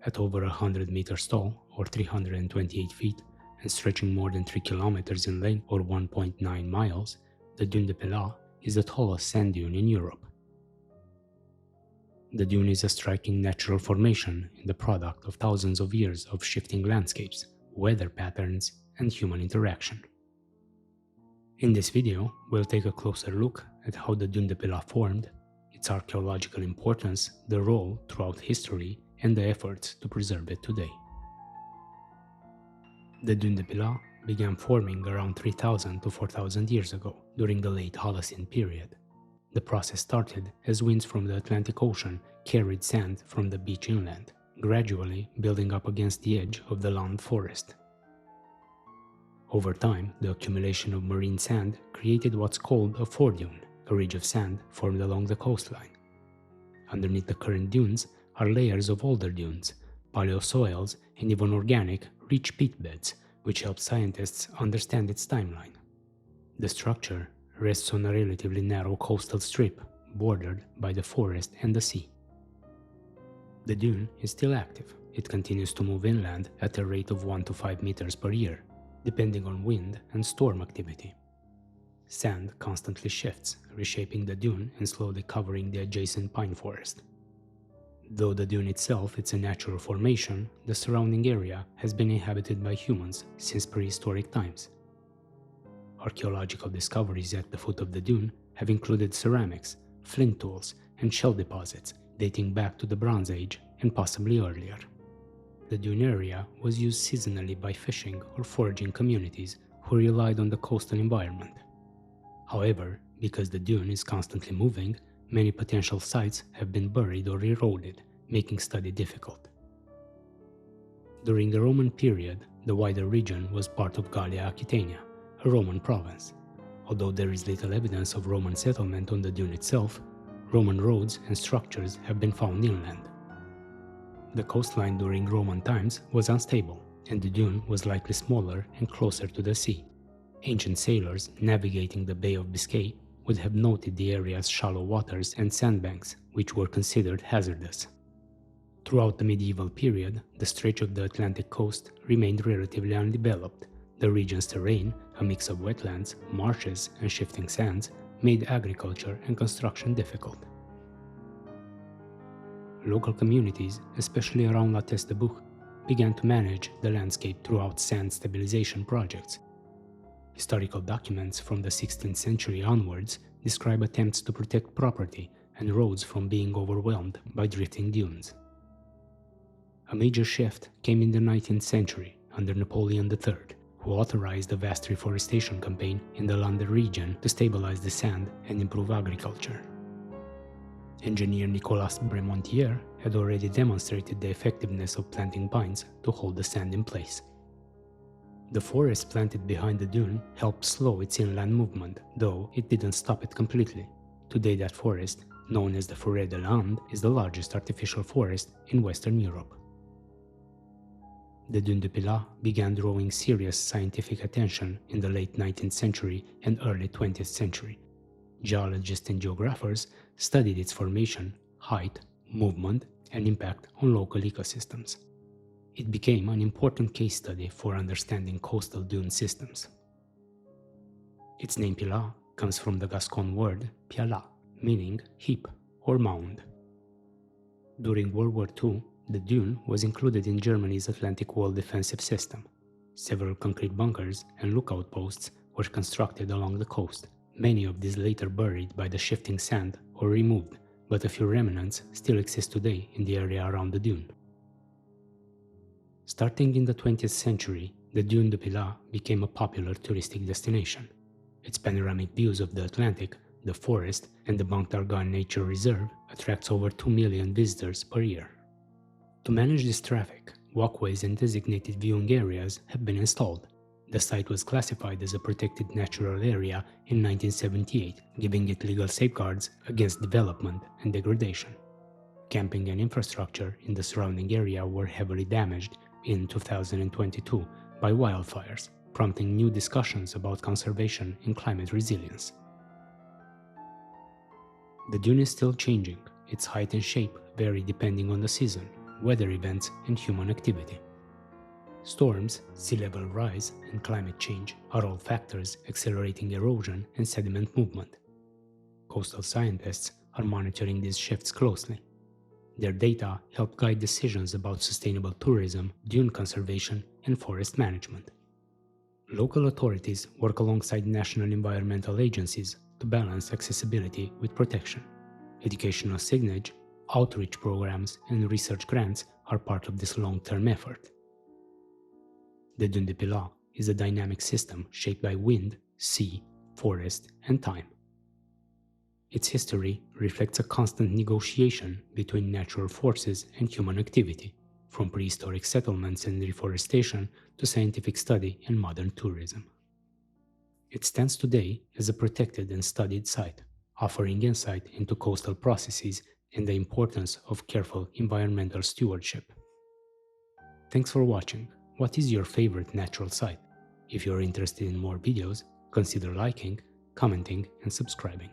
At over 100 meters tall, or 328 feet, and stretching more than 3 kilometers in length, or 1.9 miles, the Dune du Pilat is the tallest sand dune in Europe. The dune is a striking natural formation and the product of thousands of years of shifting landscapes, weather patterns, and human interaction. In this video, we'll take a closer look at how the Dune du Pilat formed, its archaeological importance, the role throughout history, and the efforts to preserve it today. The Dune du Pilat began forming around 3000 to 4000 years ago, during the late Holocene period. The process started as winds from the Atlantic Ocean carried sand from the beach inland, gradually building up against the edge of the land forest. Over time, the accumulation of marine sand created what's called a foredune, a ridge of sand formed along the coastline. Underneath the current dunes are layers of older dunes, paleosoils, and even organic, rich peat beds, which help scientists understand its timeline. The structure rests on a relatively narrow coastal strip, bordered by the forest and the sea. The dune is still active. It continues to move inland at a rate of 1 to 5 meters per year, depending on wind and storm activity. Sand constantly shifts, reshaping the dune and slowly covering the adjacent pine forest. Though the dune itself is a natural formation, the surrounding area has been inhabited by humans since prehistoric times. Archaeological discoveries at the foot of the dune have included ceramics, flint tools, and shell deposits dating back to the Bronze Age and possibly earlier. The dune area was used seasonally by fishing or foraging communities who relied on the coastal environment. However, because the dune is constantly moving, many potential sites have been buried or eroded, making study difficult. During the Roman period, the wider region was part of Gallia Aquitania, a Roman province. Although there is little evidence of Roman settlement on the dune itself, Roman roads and structures have been found inland. The coastline during Roman times was unstable, and the dune was likely smaller and closer to the sea. Ancient sailors navigating the Bay of Biscay would have noted the area's shallow waters and sandbanks, which were considered hazardous. Throughout the medieval period, the stretch of the Atlantic coast remained relatively undeveloped. The region's terrain, a mix of wetlands, marshes, and shifting sands, made agriculture and construction difficult. Local communities, especially around La Teste de Bouc, began to manage the landscape throughout sand stabilization projects. Historical documents from the 16th century onwards describe attempts to protect property and roads from being overwhelmed by drifting dunes. A major shift came in the 19th century under Napoleon III, who authorized a vast reforestation campaign in the Landes region to stabilize the sand and improve agriculture. Engineer Nicolas Bremontier had already demonstrated the effectiveness of planting pines to hold the sand in place. The forest planted behind the dune helped slow its inland movement, though it didn't stop it completely. Today that forest, known as the Forêt de Landes, is the largest artificial forest in Western Europe. The Dune du Pilat began drawing serious scientific attention in the late 19th century and early 20th century. Geologists and geographers studied its formation, height, movement, and impact on local ecosystems. It became an important case study for understanding coastal dune systems. Its name Pilat comes from the Gascon word pialat, meaning heap or mound. During World War II, the dune was included in Germany's Atlantic Wall defensive system. Several concrete bunkers and lookout posts were constructed along the coast, many of these later buried by the shifting sand or removed, but a few remnants still exist today in the area around the dune. Starting in the 20th century, the Dune du Pilat became a popular touristic destination. Its panoramic views of the Atlantic, the forest, and the Banc d'Argonne Nature Reserve attracts over 2 million visitors per year. To manage this traffic, walkways and designated viewing areas have been installed. The site was classified as a protected natural area in 1978, giving it legal safeguards against development and degradation. Camping and infrastructure in the surrounding area were heavily damaged, in 2022 by wildfires, prompting new discussions about conservation and climate resilience. The dune is still changing. Its height and shape vary depending on the season, weather events, and human activity. Storms, sea level rise, and climate change are all factors accelerating erosion and sediment movement. Coastal scientists are monitoring these shifts closely. Their data help guide decisions about sustainable tourism, dune conservation, and forest management. Local authorities work alongside national environmental agencies to balance accessibility with protection. Educational signage, outreach programs, and research grants are part of this long-term effort. The Dune du Pilat is a dynamic system shaped by wind, sea, forest, and time. Its history reflects a constant negotiation between natural forces and human activity, from prehistoric settlements and reforestation to scientific study and modern tourism. It stands today as a protected and studied site, offering insight into coastal processes and the importance of careful environmental stewardship. Thanks for watching. What is your favorite natural site? If you're interested in more videos, consider liking, commenting, and subscribing.